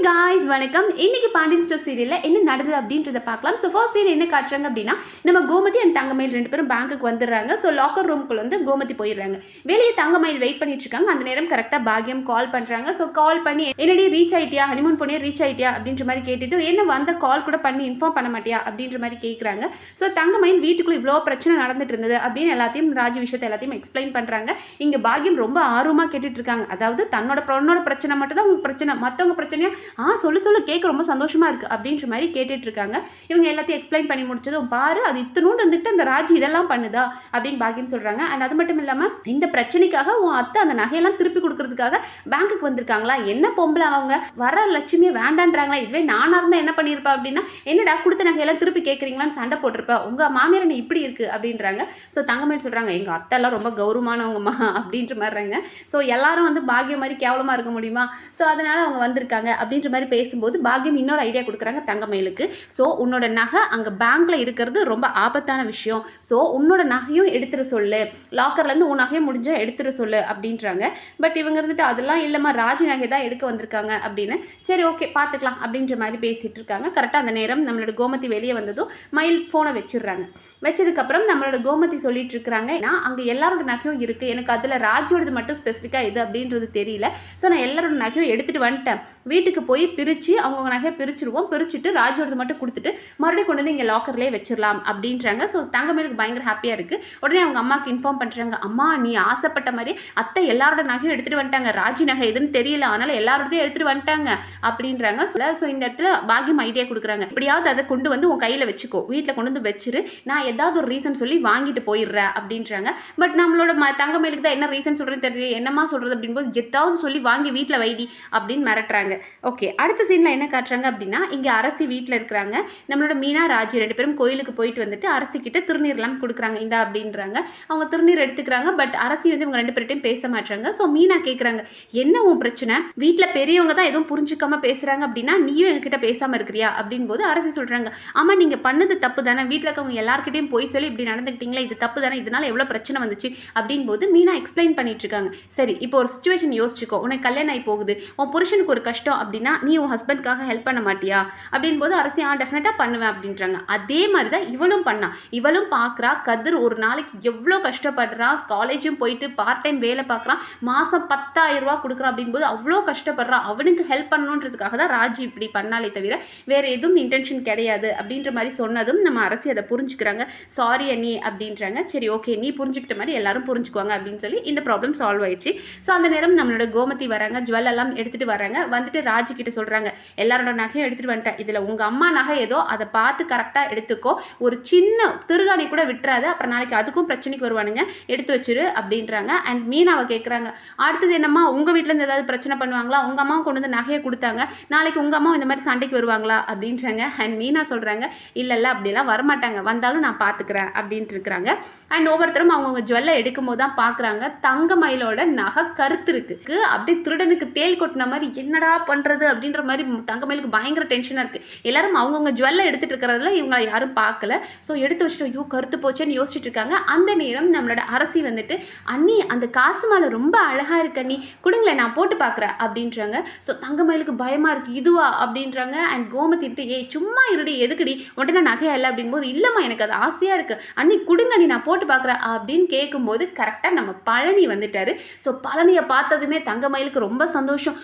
guys, வணக்கம். இன்னைக்கு Pandian store சீரியல்ல என்ன நடக்குது அப்படின்றத பார்க்கலாம். சோ ஃபர்ஸ்ட் சீன் என்ன காட்டுறாங்க அப்படின்னா நம்ம கோமதி அண்ட் தங்கமயில் ரெண்டு பேரும் பேங்க்குக்கு வந்துடுறாங்க. சோ லாக்கர் ரூம்க்குள்ள வந்து கோமதி போயிடுறாங்க. வெளியே தங்கமயில் வெயிட் பண்ணிட்டு இருக்காங்க. அந்த நேரம் கரெக்டா பாக்யம் கால் பண்றாங்க. சோ கால் பண்ணி என்னடி ரீச் ஆயிட்டியா, ஹனிமூன் போனியா ரீச் ஆயிட்டியா அப்படின்ற மாதிரி கேட்டுட்டு என்ன வந்த கால் கூட பண்ணி இன்ஃபார்ம் பண்ண மாட்டியா அப்படின்ற மாதிரி கேட்குறாங்க. ஸோ தங்கமயில் வீட்டுக்குள்ள இவ்வளோ பிரச்சனை நடந்துட்டு இருந்தது அப்படின்னு எல்லாத்தையும் ராஜு விஷயத்தை எல்லாத்தையும் எக்ஸ்பிளைன் பண்றாங்க. இங்க பாக்யம் ரொம்ப ஆர்வமா கேட்டுட்டு இருக்காங்க. அதாவது தன்னோட பிரச்சனை மட்டும் தான் உங்களுக்கு பிரச்சனை, மற்றவங்க பிரச்சனையா சொல்லு கேட்க ரொம்ப சந்தோஷமா இருக்கு அப்படின்ற மாதிரி கேட்டுட்டு இருக்காங்க. இவங்க எல்லாத்தையும் எக்ஸ்பிளைன் பண்ணி முடிச்சதும் பாரு அது இத்தனோடு வந்துட்டு அந்த ராஜி இதெல்லாம் பண்ணுதா அப்படின்னு பாக்கியம் சொல்றாங்க. அண்ட் அது மட்டும் இல்லாம இந்த பிரச்சனைக்காக உன் அத்தை அந்த நகையெல்லாம் திருப்பி கொடுக்கறதுக்காக பேங்க்குக்கு வந்திருக்காங்களா, என்ன பொம்பளை அவங்க வர லட்சுமியை வேண்டான்றாங்களா, இதுவே நானா இருந்தா என்ன பண்ணிருப்பா அப்படின்னா என்னடா கொடுத்த நகையெல்லாம் திருப்பி கேட்கறீங்களான்னு சண்டை போட்டிருப்பா, உங்க மாமியார் என்ன இப்படி இருக்கு அப்படின்றாங்க. ஸோ தங்கமேல் சொல்றாங்க எங்க அத்தை எல்லாம் ரொம்ப கௌரவமானவங்கம்மா அப்படின்ற மாதிரிங்க. ஸோ எல்லாரும் வந்து பாக்கியம் மாதிரி கேவலமா இருக்க முடியுமா, ஸோ அதனால அவங்க வந்திருக்காங்க அப்படின்ற மாதிரி பேசும்போது பாக்யம் இன்னொரு ஐடியா கொடுக்குறாங்க தங்கமயிலுக்கு. ஸோ உன்னோட நகை அங்கே பேங்க்ல இருக்கிறது ரொம்ப ஆபத்தான விஷயம், ஸோ உன்னோட நகையும் எடுத்துட சொல்லு, லாக்கர்லேருந்து உன் நகையும் முடிஞ்சா எடுத்துட சொல்லு அப்படின்றாங்க. பட் இவங்க இருந்துட்டு அதெல்லாம் இல்லைம்மா ராஜி நகை தான் எடுக்க வந்திருக்காங்க அப்படின்னு. சரி ஓகே பார்த்துக்கலாம் அப்படின்ற மாதிரி பேசிட்டு இருக்காங்க. கரெக்டாக அந்த நேரம் நம்மளோட கோமதி வெளியே வந்ததும் மயில் ஃபோனை வச்சிடுறாங்க. வச்சதுக்கப்புறம் நம்மளோட கோமதி சொல்லிட்டு இருக்கிறாங்க, நான் அங்கே எல்லாரோட நகையும் இருக்குது, எனக்கு அதில் ராஜியோடது மட்டும் ஸ்பெசிஃபிக்காக இது அப்படின்றது தெரியல, ஸோ நான் எல்லாரோட நகையும் எடுத்துகிட்டு வந்துட்டேன், வீட்டுக்கு போய் பிரித்து அவங்க நகையை பிரிச்சுடுவோம், பிரிச்சுட்டு ராஜியோடது மட்டும் கொடுத்துட்டு மறுபடியும் கொண்டு வந்து இங்கே லாக்கர்லேயே வச்சிடலாம் அப்படின்றாங்க. ஸோ தங்கமயிலுக்கு பயங்கர ஹாப்பியாக இருக்குது. உடனே அவங்க அம்மாவுக்கு இன்ஃபார்ம் பண்ணுறாங்க, அம்மா நீ ஆசைப்பட்ட மாதிரி அத்தை எல்லாரோட நகையும் எடுத்துகிட்டு வந்துட்டாங்க, ராஜி நகை எதுன்னு தெரியல அதனால் எல்லாரோடதையும் எடுத்துகிட்டு வந்துட்டாங்க அப்படின்றாங்க. ஸோ இந்த இடத்துல பாக்யம் ஐடியா கொடுக்குறாங்க, எப்படியாவது அதை கொண்டு வந்து உன் கையில் வச்சுக்கோ, வீட்டில் கொண்டு வந்து வச்சிரு, நான் ஏதாவது ஒரு ரீசன் சொல்லி வாங்கிட்டு போயிடுறேன் அப்படின்றாங்க. பட் நம்மளோட தங்கமயிலுக்கு தான் என்ன ரீசன் சொல்கிறது தெரியல, என்னமா சொல்கிறது அப்படின்போது எதாவது சொல்லி வாங்கி வீட்டில் வைடி அப்படின்னு மிரட்டுறாங்க. ஓகே அடுத்த சீனில் என்ன காட்டுறாங்க அப்படின்னா இங்கே அரசி வீட்டில் இருக்கிறாங்க. நம்மளோட மீனா ராஜி ரெண்டு பேரும் கோயிலுக்கு போயிட்டு வந்துட்டு அரசி கிட்ட திருநீர்லாம் கொடுக்குறாங்க இந்த அப்படின்றாங்க. அவங்க திருநீர் எடுத்துக்கிறாங்க. பட் அரசி வந்து இவங்க ரெண்டு பேர்ட்டையும் பேச மாட்டாங்க. ஸோ மீனா கேட்குறாங்க என்ன உன் பிரச்சனை, வீட்டில் பெரியவங்க தான் எதுவும் புரிஞ்சுக்காம பேசுகிறாங்க அப்படின்னா நீயும் எங்ககிட்ட பேசாமல் இருக்கிறியா அப்படின் போது அரசி சொல்கிறாங்க, ஆமாம் நீங்கள் பண்ணது தப்பு தானே, வீட்டில் இருக்கவங்க எல்லாருக்கிட்டையும் போய் சொல்லி இப்படி நடந்துக்கிட்டீங்களா, இது தப்பு தானே, இதனால எவ்வளோ பிரச்சனை வந்துச்சு அப்படின் போது மீனா எக்ஸ்பிளைன் பண்ணிட்டு இருக்காங்க. சரி இப்போ ஒரு சுச்சுவேஷன் யோசிச்சுக்கோ, உனக்கு கல்யாணம் ஆகி போகுது, உன் புருஷனுக்கு ஒரு கஷ்டம் அப்படின்னா நீ உன் ஹஸ்பண்ட்காக ஹெல்ப் பண்ண மாட்டியா அப்படின் போது அரசி டெஃபினட்டாக பண்ணுவேன் அப்படின்றாங்க. அதே மாதிரி தான் இவளும் பண்ணா, இவளும் பார்க்குறா கதிர் ஒரு நாளைக்கு எவ்வளோ கஷ்டப்படுறா, காலேஜும் போயிட்டு பார்ட் டைம் வேலை பார்க்குறான், மாதம் 10,000 ரூபா கொடுக்குறான் அப்படின்போது அவ்வளோ கஷ்டப்படுறான், அவனுக்கு ஹெல்ப் பண்ணணுன்றதுக்காக தான் ராஜி இப்படி பண்ணாலே தவிர வேறு எதுவும் இன்டென்ஷன் கிடையாது அப்படின்ற மாதிரி சொன்னதும் நம்ம அரசி அதை புரிஞ்சுக்கிறாங்க. சாரி அண்ணி அப்படின்றாங்க. சரி ஓகே நீ புரிஞ்சுக்கிட்ட மாதிரி எல்லாரும் புரிஞ்சுக்குவாங்க அப்படின்னு சொல்லி இந்த ப்ராப்ளம் சால்வ் ஆயிடுச்சு. ஸோ அந்த நேரம் நம்மளோட கோமதி வராங்க, ஜுவல் எல்லாம் எடுத்துகிட்டு வராங்க. வந்துட்டு ராஜி கிட்ட சொல்கிறாங்க எல்லாரோட நகையும் எடுத்துகிட்டு வந்துட்டேன், இதில் உங்கள் அம்மா நகை ஏதோ அதை பார்த்து கரெக்டாக எடுத்துக்கோ, ஒரு சின்ன திருகாணி கூட விட்டுறாது, அப்புறம் நாளைக்கு அதுக்கும் பிரச்சனைக்கு வருவானுங்க, எடுத்து வச்சிரு அப்படின்றாங்க. அண்ட் மீனாவை கேட்குறாங்க அடுத்தது என்னம்மா உங்கள் வீட்டிலேருந்து ஏதாவது பிரச்சனை பண்ணுவாங்களா, உங்கள் அம்மா கொண்டு வந்து நகையை கொடுத்தாங்க, நாளைக்கு உங்கள் அம்மா இந்த மாதிரி சண்டைக்கு வருவாங்களா அப்படின்றாங்க. அண்ட் மீனா சொல்கிறாங்க இல்லை அப்படிலாம் வரமாட்டாங்க, வந்தாலும் நான் பார்த்துக்கிறேன் அப்படின்ட்டு இருக்கிறாங்க. அண்ட் ஒவ்வொருத்தரும் அவங்கவுங்க ஜுவல்லை எடுக்கும் போது தான் பார்க்குறாங்க தங்கமயிலோட நகை கருத்து இருக்கு, அப்படியே திருடனுக்கு தேல் கொட்டின மாதிரி என்னடா பண்ணுறது அப்படின்ற மாதிரி தங்கமயிலுக்கு பயங்கர டென்ஷனாக இருக்குது. எல்லாரும் அவங்கவுங்க ஜுவல்லை எடுத்துகிட்டு இருக்கிறதுல இவங்க யாரும் பார்க்கல. ஸோ எடுத்து வச்சுட்டு ஐயோ கருத்து போச்சேன்னு யோசிச்சுட்டு இருக்காங்க. அந்த நேரம் நம்மளோட அரசி வந்துட்டு அண்ணி அந்த காசு மாலை ரொம்ப அழகாக இருக்கு அண்ணி கொடுங்களேன் நான் போட்டு பார்க்குறேன் அப்படின்றாங்க. ஸோ தங்கமயிலுக்கு பயமாக இருக்குது இதுவா அப்படின்றாங்க. அண்ட் கோமதிட்டு ஏய் சும்மா இருடி எதுக்குடி உடனே நான் நகையா இல்லை அப்படின்போது இல்லைம்மா எனக்கு அது ஆசையாக இருக்குது அண்ணி கொடுங்க நீ நான் போட்டு பார்க்குறேன் அப்படின்னு கேட்கும்போது கரெக்டாக நம்ம பழனி வந்துட்டாரு. ஸோ பழனியை பார்த்ததுமே தங்கமயிலுக்கு ரொம்ப சந்தோஷம்.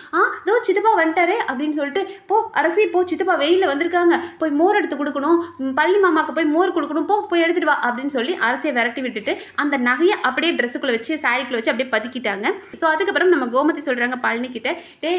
இதோ சித்தப்பா வந்துட்டாரு அப்படின்னு சொல்லிட்டு போ அரசி போ சித்தப்பா வெயிலில் வந்திருக்காங்க, போய் மோர் எடுத்து கொடுக்கணும், பழனி மாமாவுக்கு போய் மோர் கொடுக்கணும், போய் எடுத்துட்டு வா அப்படின்னு சொல்லி அரசியை விரட்டி விட்டுட்டு அந்த நகையை அப்படியே ட்ரெஸ்ஸுக்குள்ளே வச்சு சாரிக்குள்ளே வச்சு அப்படியே பதுக்கிட்டாங்க. ஸோ அதுக்கப்புறம் நம்ம கோமதி சொல்கிறாங்க பழனி கிட்ட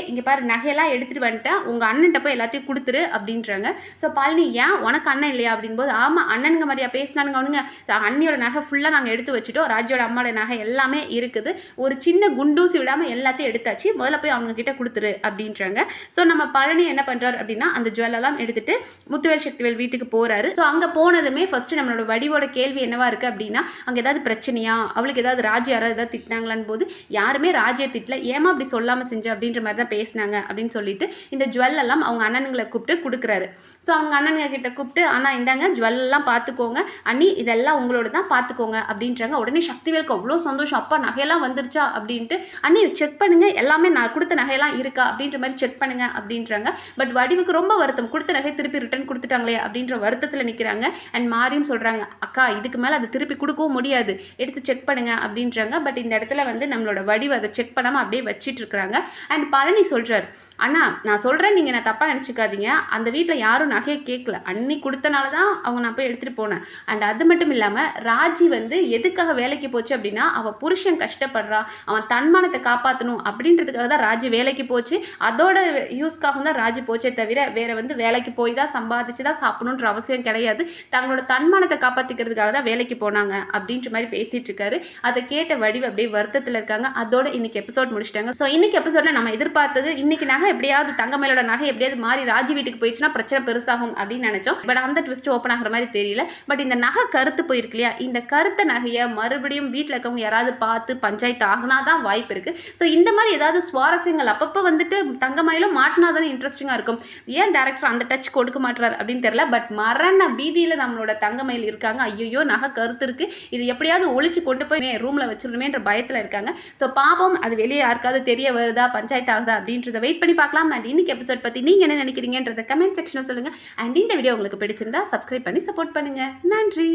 இங்கே பாரு நகையெல்லாம் எடுத்துகிட்டு வந்துட்டேன், உங்கள் அண்ணன்ட்ட போய் எல்லாத்தையும் கொடுத்துரு அப்படின்றாங்க. ஸோ பழனி ஏன் உனக்கு அண்ணன் இல்லையா அப்படின்போது ஆமாம் அண்ணனுங்க மாதிரியா பேசினானுங்க அவனுங்க, அண்ணியோட நகை ஃபுல்லாக நாங்கள் எடுத்து வச்சுட்டோம், ராஜியோட அம்மாவோட நகை எல்லாமே இருக்குது, ஒரு சின்ன குண்டூசி விடாமல் எல்லாத்தையும் எடுத்தாச்சு, முதல்ல போய் அவங்க கிட்ட கொடுத்துரு அப்படின்றாங்க. ஸோ நம்ம பழனி என்ன பண்ணுறாரு அப்படின்னா அந்த ஜுவல்லெல்லாம் எடுத்துட்டு முத்துவேல் சக்திவேல் வீட்டுக்கு போகிறாரு. ஸோ அங்கே போனதுமே ஃபஸ்ட்டு நம்மளோட வடிவோட கேள்வி என்னவா இருக்குது அப்படின்னா அங்கே ஏதாவது பிரச்சனையா, அவளுக்கு ஏதாவது ராஜி யாராவது ஏதாவது திட்டினாங்களான்னு போது யாருமே ராஜியை திட்டல, ஏமா அப்படி சொல்லாமல் செஞ்சு அப்படின்ற மாதிரி தான் பேசினாங்க அப்படின்னு சொல்லிட்டு இந்த ஜுவல்லெல்லாம் அவங்க அண்ணனுங்களை கூப்பிட்டு கொடுக்குறாரு. ஸோ அவங்க அண்ணனுங்க கிட்ட கூப்பிட்டு அண்ணா இந்தாங்க ஜுவல்லாம் பார்த்துக்கோங்க அண்ணி இதெல்லாம் உங்களோட தான் பார்த்துக்கோங்க அப்படின்றாங்க. உடனே சக்திவேலுக்கு அவ்வளோ சந்தோஷம், அப்பா நகையெல்லாம் வந்துருச்சா அப்படின்ட்டு அண்ணி செக் பண்ணுங்க எல்லாமே நான் கொடுத்த நகையெல்லாம் இருக்கா அப்படின்ற மாதிரி செக் பண்ணுங்க பண்ணுங்க அப்படின்றாங்க. பட் வடிவுக்கு ரொம்ப வருத்தம், கொடுத்த நகை திருப்பி ரிட்டர்ன் கொடுத்துட்டாங்களே அப்படின்ற வருத்தத்தில் நிற்கிறாங்க. அண்ட் மாரியும் சொல்கிறாங்க, அக்கா இதுக்கு மேலே அதை திருப்பி கொடுக்கவும் முடியாது, எடுத்து செக் பண்ணுங்க அப்படின்றாங்க. பட் இந்த இடத்துல வந்து நம்மளோட வடிவு அதை செக் பண்ணாமல் அப்படியே வச்சிட்டு இருக்கிறாங்க. அண்ட் பழனி சொல்கிறார், அண்ணா நான் சொல்கிறேன், நீங்கள் நான் தப்பாக நினச்சிக்காதீங்க, அந்த வீட்டில் யாரும் நகையை கேட்கல, அன்னி கொடுத்தனால தான் அவங்க நான் போய் எடுத்துகிட்டு போனேன். அண்ட் அது மட்டும் இல்லாமல் ராஜி வந்து எதுக்காக வேலைக்கு போச்சு அப்படின்னா, அவள் புருஷன் கஷ்டப்படுறா, அவன் தன்மானத்தை காப்பாற்றணும் அப்படின்றதுக்காக தான் ராஜி வேலைக்கு போச்சு. அதோட யூஸ்க்காகவும் தான் ராஜி போச்சே தவிர வேற வந்து வேலைக்கு போய் தான் சம்பாதிச்சு தான் சாப்பிடணுன்ற அவசியம் கிடையாது. தங்களோட தன்மானத்தை காப்பாற்றிக்கிறதுக்காக தான் வேலைக்கு போனாங்க அப்படின்ற மாதிரி பேசிகிட்டு இருக்காரு. அதை கேட்ட வடிவு அப்படியே வருத்தத்தில் இருக்காங்க. அதோட இன்னைக்கு எபிசோட் முடிச்சிட்டாங்க. ஸோ இன்னைக்கு எபிசோட்ல நம்ம எதிர்பார்த்தது, இன்னைக்கு நகை எப்படியாவது தங்கமயிலோட நகை எப்படியாவது மாறி ராஜி வீட்டுக்கு போயிடுச்சுன்னா பிரச்சனை பெருசாகும் அப்படின்னு நினைச்சோம். பட் அந்த ட்விஸ்ட் ஓப்பன் ஆகிற மாதிரி தெரியல. பட் இந்த நகை கருத்து போயிருக்கு இல்லையா, இந்த கருத்த நகையை மறுபடியும் வீட்டில் இருக்கவங்க யாராவது பார்த்து பஞ்சாயத்து ஆகினா தான் வாய்ப்பு இருக்கு. ஸோ இந்த மாதிரி ஏதாவது சுவாரஸ்யங்கள் அப்பப்போ வந்துட்டு தங்கமயிலும் மாட்டினா தானே இன்ட்ரெஸ்டிங்காக இருக்கும். ஏன் டேரக்டர் அந்த டச் கொடுக்க மாட்டார் அப்படின்னு தெரியல. பட் மரண பீதியில் நம்மளோட தங்கமயில் இருக்காங்க. ஐயோ நகை கருத்து இருக்கு, இது எப்படியாவது ஒழிச்சு கொண்டு போய் ரூம்ல வச்சிருமேன்ற பயத்தில் இருக்காங்க. ஸோ பாப்போம் அது வெளியே யாருக்காவது தெரிய வருதா, பஞ்சாயத்து ஆகுதா அப்படின்றத வெயிட் பண்ணி பார்க்கலாம். அண்ட் இன்னைக்கு எபிசோட் பற்றி நீங்கள் என்ன நினைக்கிறீங்கன்றத கமெண்ட் செக்ஷனில் சொல்லுங்கள். அண்ட் இந்த வீடியோ உங்களுக்கு பிடிச்சிருந்தா சப்ஸ்கிரைப் பண்ணி சப்போர்ட் பண்ணுங்கள். நன்றி.